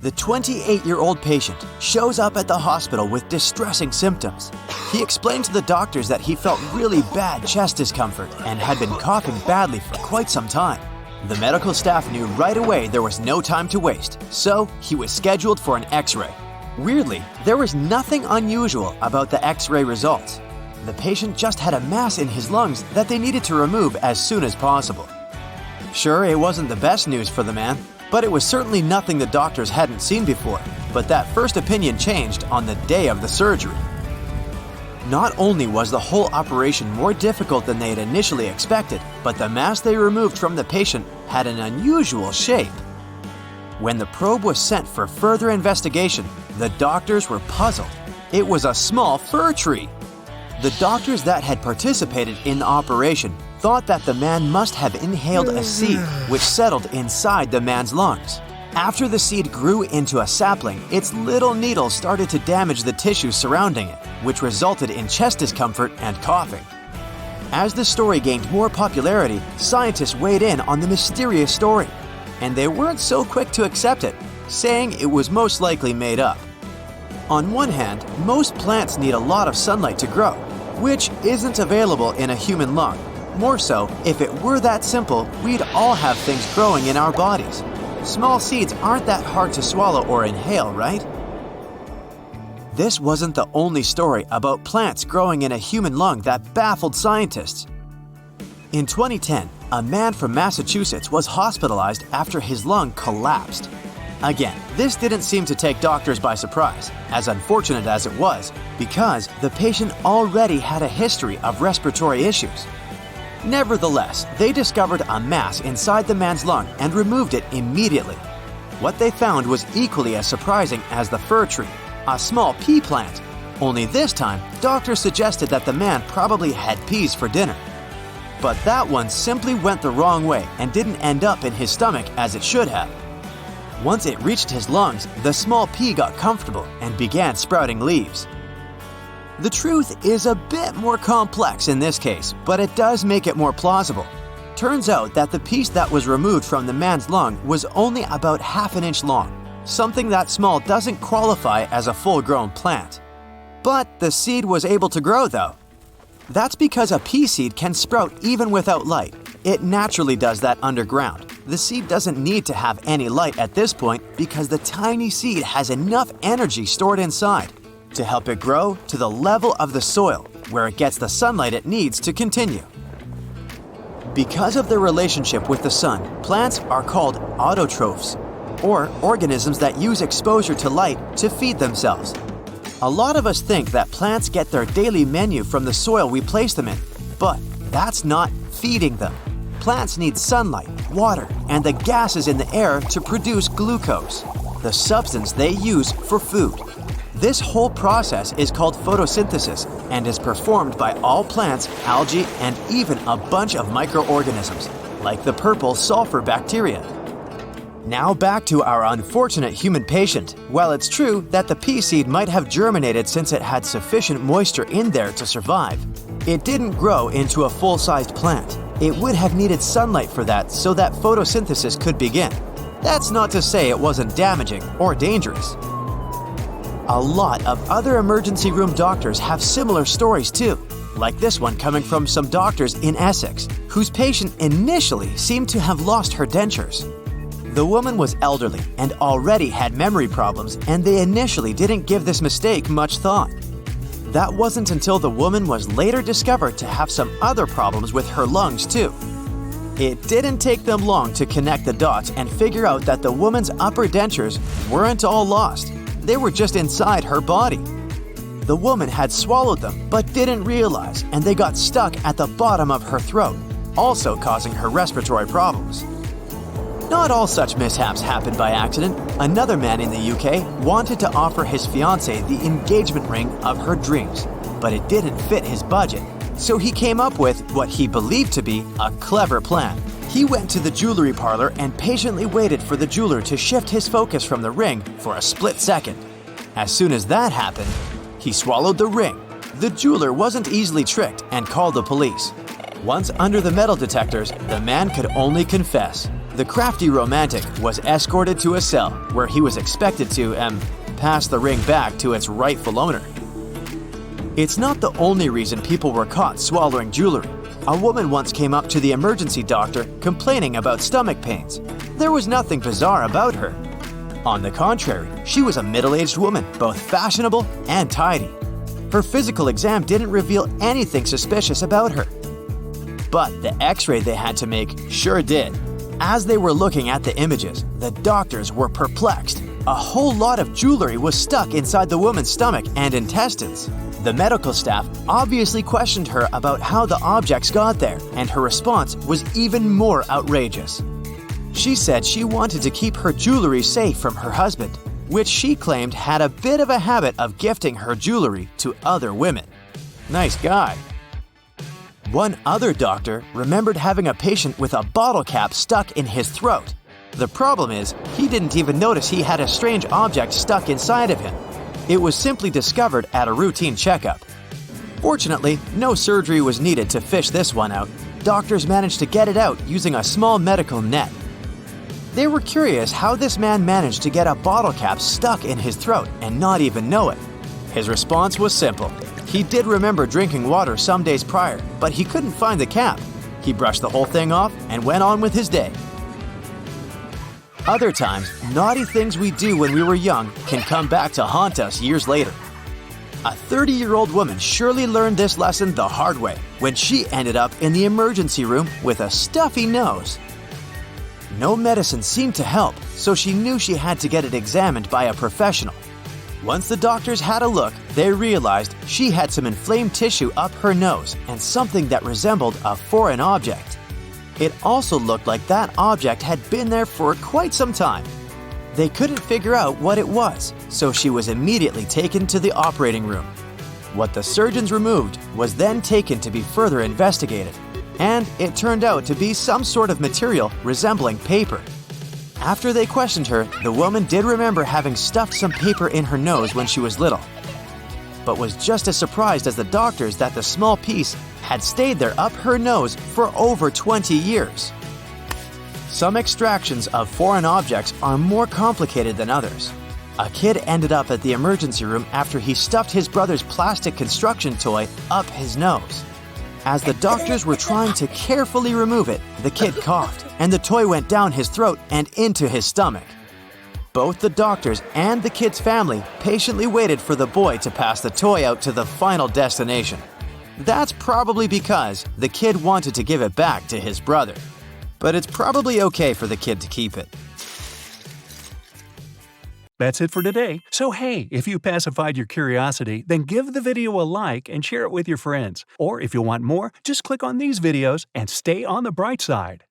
The 28-year-old patient shows up at the hospital with distressing symptoms. He explained to the doctors that he felt really bad chest discomfort and had been coughing badly for quite some time. The medical staff knew right away there was no time to waste, so he was scheduled for an X-ray. Weirdly, there was nothing unusual about the X-ray results. The patient just had a mass in his lungs that they needed to remove as soon as possible. Sure, it wasn't the best news for the man, but it was certainly nothing the doctors hadn't seen before. But that first opinion changed on the day of the surgery. Not only was the whole operation more difficult than they had initially expected, but the mass they removed from the patient had an unusual shape. When the probe was sent for further investigation, the doctors were puzzled. It was a small fir tree. The doctors that had participated in the operation thought that the man must have inhaled a seed which settled inside the man's lungs. After the seed grew into a sapling, its little needles started to damage the tissue surrounding it, which resulted in chest discomfort and coughing. As the story gained more popularity, scientists weighed in on the mysterious story, and they weren't so quick to accept it, saying it was most likely made up. On one hand, most plants need a lot of sunlight to grow, which isn't available in a human lung. More so, if it were that simple, we'd all have things growing in our bodies. Small seeds aren't that hard to swallow or inhale, right? This wasn't the only story about plants growing in a human lung that baffled scientists. In 2010, a man from Massachusetts was hospitalized after his lung collapsed. Again, this didn't seem to take doctors by surprise, as unfortunate as it was, because the patient already had a history of respiratory issues. Nevertheless, they discovered a mass inside the man's lung and removed it immediately. What they found was equally as surprising as the fir tree, a small pea plant. Only this time, doctors suggested that the man probably had peas for dinner. But that one simply went the wrong way and didn't end up in his stomach as it should have. Once it reached his lungs, the small pea got comfortable and began sprouting leaves. The truth is a bit more complex in this case, but it does make it more plausible. Turns out that the piece that was removed from the man's lung was only about half an inch long. Something that small doesn't qualify as a full-grown plant. But the seed was able to grow though. That's because a pea seed can sprout even without light. It naturally does that underground. The seed doesn't need to have any light at this point because the tiny seed has enough energy stored inside to help it grow to the level of the soil, where it gets the sunlight it needs to continue. Because of their relationship with the sun, plants are called autotrophs, or organisms that use exposure to light to feed themselves. A lot of us think that plants get their daily menu from the soil we place them in, but that's not feeding them. Plants need sunlight, water, and the gases in the air to produce glucose, the substance they use for food. This whole process is called photosynthesis and is performed by all plants, algae, and even a bunch of microorganisms, like the purple sulfur bacteria. Now back to our unfortunate human patient. While it's true that the pea seed might have germinated since it had sufficient moisture in there to survive, it didn't grow into a full-sized plant. It would have needed sunlight for that so that photosynthesis could begin. That's not to say it wasn't damaging or dangerous. A lot of other emergency room doctors have similar stories too, like this one coming from some doctors in Essex, whose patient initially seemed to have lost her dentures. The woman was elderly and already had memory problems, and they initially didn't give this mistake much thought. That wasn't until the woman was later discovered to have some other problems with her lungs too. It didn't take them long to connect the dots and figure out that the woman's upper dentures weren't all lost. They were just inside her body. The woman had swallowed them but didn't realize, and they got stuck at the bottom of her throat, also causing her respiratory problems. Not all such mishaps happened by accident. Another man in the UK wanted to offer his fiancée the engagement ring of her dreams, but it didn't fit his budget, so he came up with what he believed to be a clever plan. He went to the jewelry parlor and patiently waited for the jeweler to shift his focus from the ring for a split second. As soon as that happened, he swallowed the ring. The jeweler wasn't easily tricked and called the police. Once under the metal detectors, the man could only confess. The crafty romantic was escorted to a cell where he was expected to, pass the ring back to its rightful owner. It's not the only reason people were caught swallowing jewelry. A woman once came up to the emergency doctor complaining about stomach pains. There was nothing bizarre about her. On the contrary, she was a middle-aged woman, both fashionable and tidy. Her physical exam didn't reveal anything suspicious about her. But the x-ray they had to make sure did. As they were looking at the images, the doctors were perplexed. A whole lot of jewelry was stuck inside the woman's stomach and intestines. The medical staff obviously questioned her about how the objects got there, and her response was even more outrageous. She said she wanted to keep her jewelry safe from her husband, which she claimed had a bit of a habit of gifting her jewelry to other women. Nice guy. One other doctor remembered having a patient with a bottle cap stuck in his throat. The problem is, he didn't even notice he had a strange object stuck inside of him. It was simply discovered at a routine checkup. Fortunately, no surgery was needed to fish this one out. Doctors managed to get it out using a small medical net. They were curious how this man managed to get a bottle cap stuck in his throat and not even know it. His response was simple. He did remember drinking water some days prior, but he couldn't find the cap. He brushed the whole thing off and went on with his day. Other times, naughty things we do when we were young can come back to haunt us years later. A 30-year-old woman surely learned this lesson the hard way when she ended up in the emergency room with a stuffy nose. No medicine seemed to help, so she knew she had to get it examined by a professional. Once the doctors had a look, they realized she had some inflamed tissue up her nose and something that resembled a foreign object. It also looked like that object had been there for quite some time. They couldn't figure out what it was, so she was immediately taken to the operating room. What the surgeons removed was then taken to be further investigated, and it turned out to be some sort of material resembling paper. After they questioned her, the woman did remember having stuffed some paper in her nose when she was little, but was just as surprised as the doctors that the small piece had stayed there up her nose for over 20 years. Some extractions of foreign objects are more complicated than others. A kid ended up at the emergency room after he stuffed his brother's plastic construction toy up his nose. As the doctors were trying to carefully remove it, the kid coughed, and the toy went down his throat and into his stomach. Both the doctors and the kid's family patiently waited for the boy to pass the toy out to the final destination. That's probably because the kid wanted to give it back to his brother. But it's probably okay for the kid to keep it. That's it for today. So hey, if you pacified your curiosity, then give the video a like and share it with your friends. Or if you want more, just click on these videos and stay on the bright side.